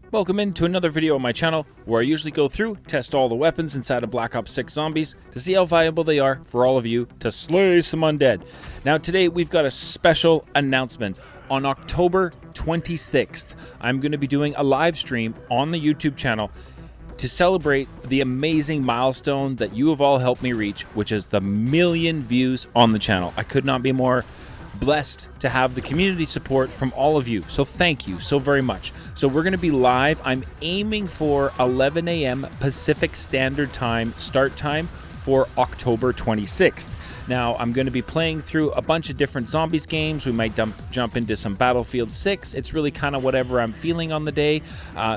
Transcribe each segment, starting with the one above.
Welcome into another video on my channel where I usually go through, test all the weapons inside of Black Ops 6 Zombies to see how viable they are for all of you to slay some undead. Now today we've got a special announcement. On October 26th, I'm going to be doing a live stream on the YouTube channel to celebrate the amazing milestone that you have all helped me reach, which is the 1 million views on the channel. I could not be more blessed to have the community support from all of you, so thank you so very much. So we're going to be live. I'm aiming for 11 a.m. Pacific Standard Time start time for October 26th. Now I'm going to be playing through a bunch of different zombies games. We might jump into some Battlefield 6. It's really kind of whatever I'm feeling on the day,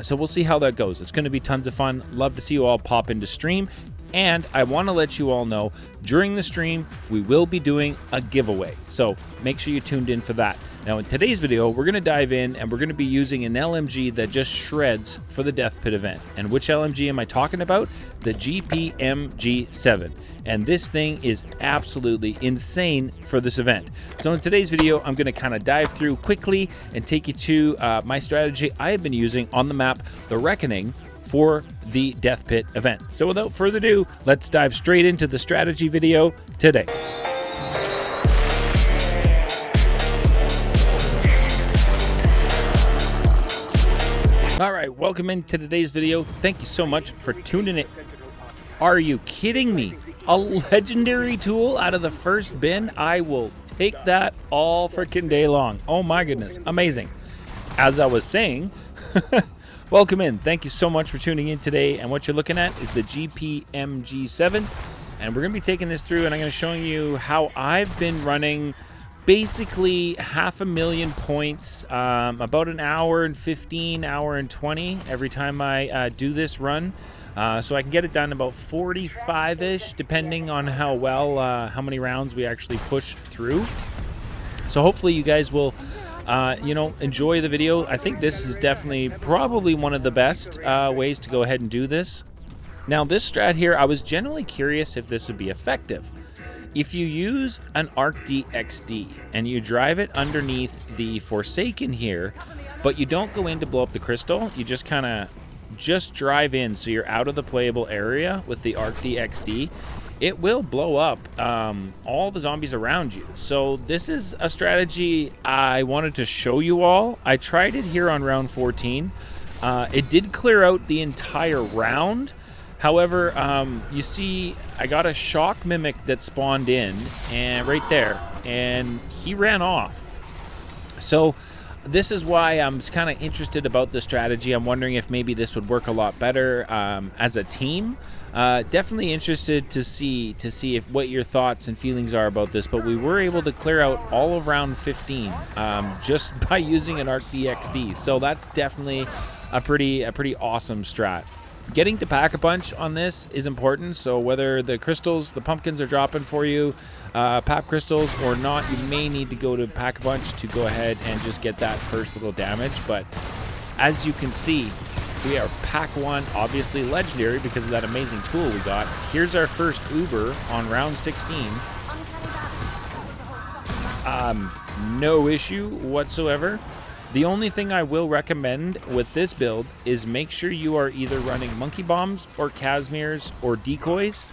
so we'll see how that goes. It's going to be tons of fun. Love to see you all pop into stream. And I want to let you all know, during the stream, we will be doing a giveaway. So make sure you tuned in for that. Now, in today's video, we're going to dive in and we're going to be using an LMG that just shreds for the Death Pit event. And which LMG am I talking about? The GPMG7. And this thing is absolutely insane for this event. So in today's video, I'm going to kind of dive through quickly and take you to my strategy I have been using on the map, The Reckoning, for the Death Pit event. So without further ado, let's dive straight into the strategy video today. All right, welcome into today's video. Thank you so much for tuning in. Are you kidding me? A legendary tool out of the first bin? I will take that all freaking day long. Oh my goodness, amazing. As I was saying, welcome in. Thank you so much for tuning in today. And what you're looking at is the GPMG7. And we're going to be taking this through and I'm going to show you how I've been running basically 500,000 points, about an hour and 15, hour and 20 every time I do this run. So I can get it done about 45-ish, depending on how how many rounds we actually push through. So hopefully you guys will enjoy the video. I think this is definitely probably one of the best ways to go ahead and do this. Now this strat here, I was generally curious if this would be effective. If you use an ArcD XD and you drive it underneath the Forsaken here, but you don't go in to blow up the crystal, you just kind of drive in so you're out of the playable area with the ArcD XD, it will blow up all the zombies around you. So this is a strategy I wanted to show you all. I tried it here on round 14. It did clear out the entire round. However, you see, I got a shock mimic that spawned in and right there, and he ran off. So this is why I'm kind of interested about the strategy. I'm wondering if maybe this would work a lot better as a team. Definitely interested to see if what your thoughts and feelings are about this, but we were able to clear out all of round 15 just by using an ArcD XD. So that's definitely a pretty awesome strat. Getting to pack a punch on this is important, so whether the crystals, the pumpkins are dropping for you, pap crystals or not, you may need to go to pack a punch to go ahead and just get that first little damage. But as you can see, we are pack 1, obviously legendary because of that amazing tool we got. Here's our first Uber on round 16. No issue whatsoever. The only thing I will recommend with this build is make sure you are either running monkey bombs or Casimirs or decoys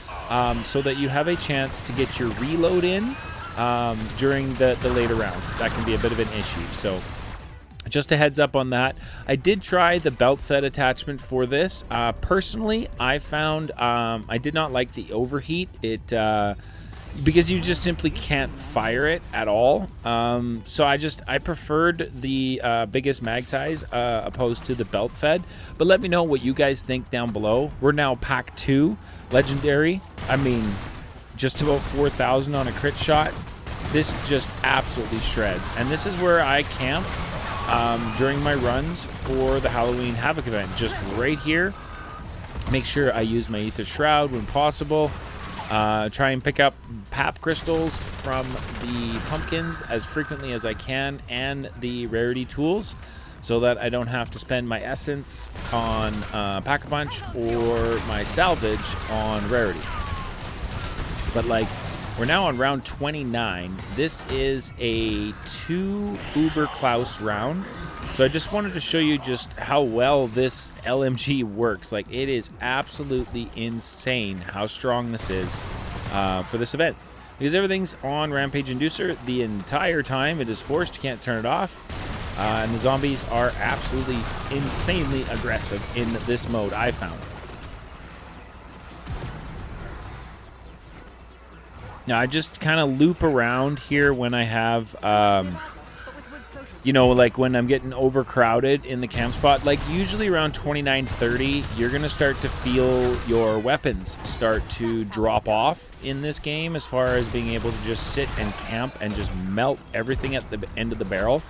so that you have a chance to get your reload in during the later rounds. That can be a bit of an issue. So just a heads up on that. I did try the belt fed attachment for this. Personally, I found I did not like the overheat. Because you just simply can't fire it at all. So I preferred the biggest mag size opposed to the belt fed. But let me know what you guys think down below. We're now pack 2 legendary. I mean, just about 4,000 on a crit shot. This just absolutely shreds. And this is where I camp during my runs for the Halloween Havoc event. Just right here. Make sure I use my Ether Shroud when possible. Try and pick up pap crystals from the pumpkins as frequently as I can and the rarity tools so that I don't have to spend my essence on Pack-a-Punch or my salvage on rarity. But like, we're now on round 29. This is a 2 Uber Klaus round. So I just wanted to show you just how well this LMG works. Like, it is absolutely insane how strong this is for this event. Because everything's on Rampage Inducer the entire time. It is forced. You can't turn it off. And the zombies are absolutely insanely aggressive in this mode, I found. Now, I just kind of loop around here when I have, you know, like when I'm getting overcrowded in the camp spot. Like, usually around 29:30, you're going to start to feel your weapons start to drop off in this game as far as being able to just sit and camp and just melt everything at the end of the barrel.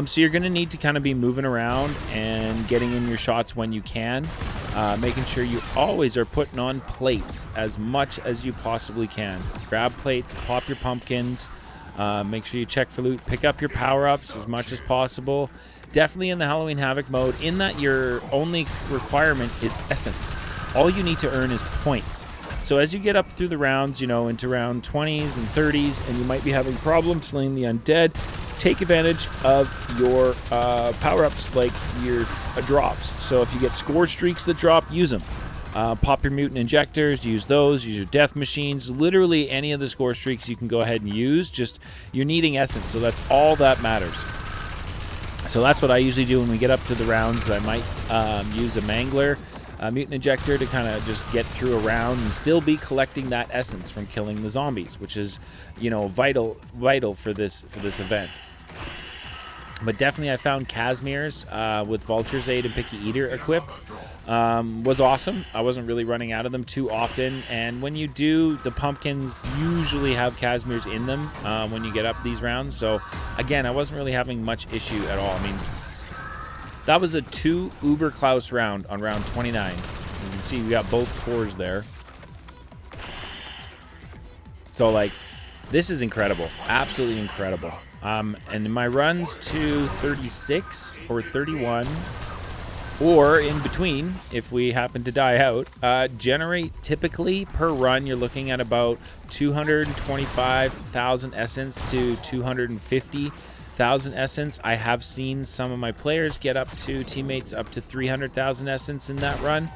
So you're going to need to kind of be moving around and getting in your shots when you can, making sure you always are putting on plates as much as you possibly can. Grab plates, pop your pumpkins, make sure you check for loot, pick up your power-ups as much as possible. Definitely in the Halloween Havoc mode, in that your only requirement is essence. All you need to earn is points. So as you get up through the rounds, you know, into round 20s and 30s, and you might be having problems slaying the undead, take advantage of your power-ups, like your drops. So if you get score streaks that drop, use them. Pop your mutant injectors, use those, use your death machines. Literally any of the score streaks you can go ahead and use. Just, you're needing essence, so that's all that matters. So that's what I usually do when we get up to the rounds. I might use a mangler, mutant injector, to kind of just get through a round and still be collecting that essence from killing the zombies, which is, you know, vital for this event. But definitely I found Casmirs with Vulture's Aid and Picky Eater equipped was awesome. I wasn't really running out of them too often. And when you do, the pumpkins usually have Casmirs in them when you get up these rounds. So again, I wasn't really having much issue at all. I mean, that was a 2 Uber Klaus round on round 29. You can see we got both 4s there. So like, this is incredible. Absolutely incredible. And in my runs to 36 or 31, or in between, if we happen to die out, generate typically per run, you're looking at about 225,000 essence to 250,000 essence. I have seen some of my players get up to teammates up to 300,000 essence in that run.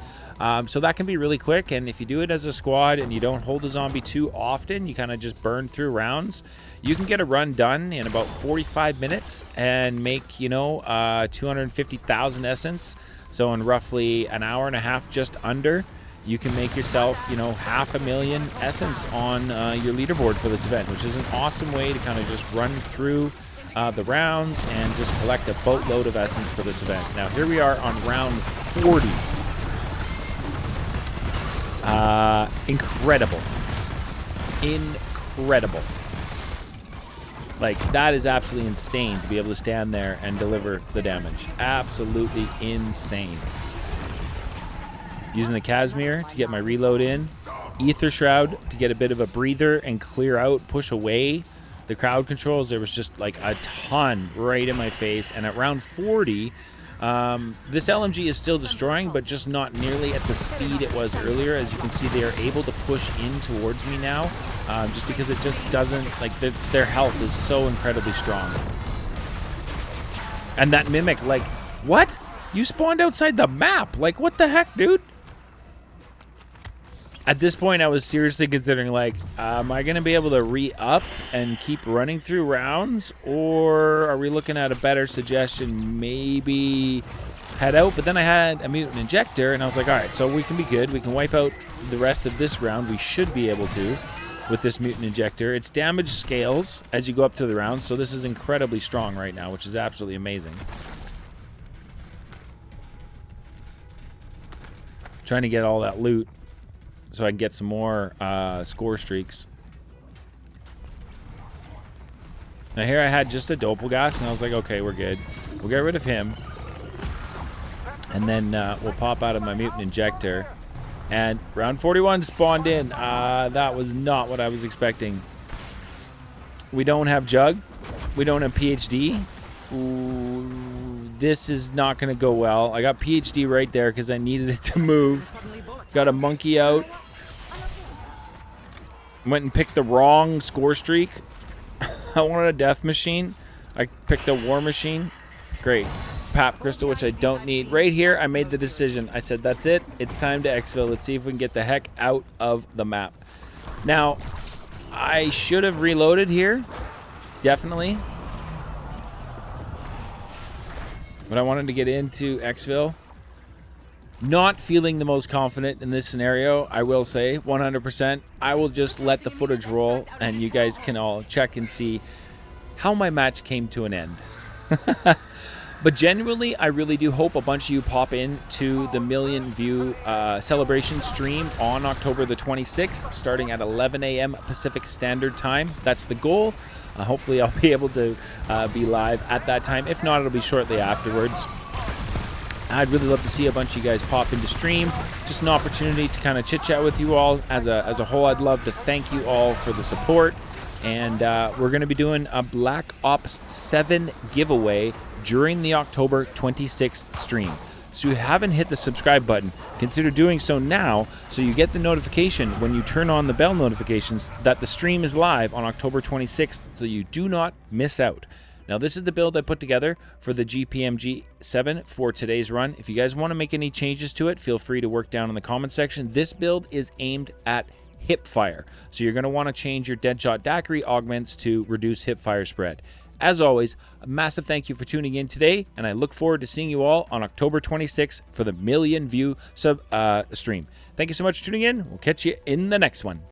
So that can be really quick, and if you do it as a squad and you don't hold the zombie too often, you kind of just burn through rounds, you can get a run done in about 45 minutes and make, you know, 250,000 essence. So in roughly an hour and a half, just under, you can make yourself, you know, 500,000 essence on your leaderboard for this event, which is an awesome way to kind of just run through the rounds and just collect a boatload of essence for this event. Now here we are on round 40. Incredible. Like, that is absolutely insane to be able to stand there and deliver the damage. Absolutely insane. Using the Casimir to get my reload in. Ether Shroud to get a bit of a breather and clear out, push away the crowd controls. There was just like a ton right in my face. And at round 40, this LMG is still destroying, but just not nearly at the speed it was earlier. As you can see, they are able to push in towards me now, just because it just doesn't, like, their health is so incredibly strong. And that Mimic, like, what? You spawned outside the map. Like, what the heck, dude? At this point, I was seriously considering, like, am I going to be able to re-up and keep running through rounds? Or are we looking at a better suggestion? Maybe head out? But then I had a mutant injector, and I was like, all right, so we can be good. We can wipe out the rest of this round. We should be able to with this mutant injector. Its damage scales as you go up to the rounds, so this is incredibly strong right now, which is absolutely amazing. Trying to get all that loot so I can get some more score streaks. Now here I had just a Doppelgas, and I was like, okay, we're good. We'll get rid of him. And then we'll pop out of my mutant injector. And round 41 spawned in. That was not what I was expecting. We don't have Jug. We don't have PhD. Ooh, this is not going to go well. I got PhD right there because I needed it to move. Got a monkey out. Went and picked the wrong score streak. I wanted a death machine. I picked a war machine. Great. pap crystal, which I don't need. Right here, I made the decision. I said, that's it. It's time to exfil. Let's see if we can get the heck out of the map. Now, I should have reloaded here. Definitely. But I wanted to get into exfil. Not feeling the most confident in this scenario, I will say, 100%. I will just let the footage roll, and you guys can all check and see how my match came to an end. But genuinely, I really do hope a bunch of you pop in to the million view celebration stream on October the 26th, starting at 11 a.m. Pacific Standard Time. That's the goal. Hopefully, I'll be able to be live at that time. If not, it'll be shortly afterwards. I'd really love to see a bunch of you guys pop into stream. Just an opportunity to kind of chit-chat with you all. As a whole, I'd love to thank you all for the support. And we're going to be doing a Black Ops 7 giveaway during the October 26th stream. So if you haven't hit the subscribe button, consider doing so now so you get the notification when you turn on the bell notifications that the stream is live on October 26th, so you do not miss out. Now, this is the build I put together for the GPMG 7 for today's run. If you guys want to make any changes to it, feel free to work down in the comment section. This build is aimed at hip fire, so you're going to want to change your Deadshot Daiquiri augments to reduce hip fire spread. As always, a massive thank you for tuning in today, and I look forward to seeing you all on October 26th for the million view stream. Thank you so much for tuning in. We'll catch you in the next one.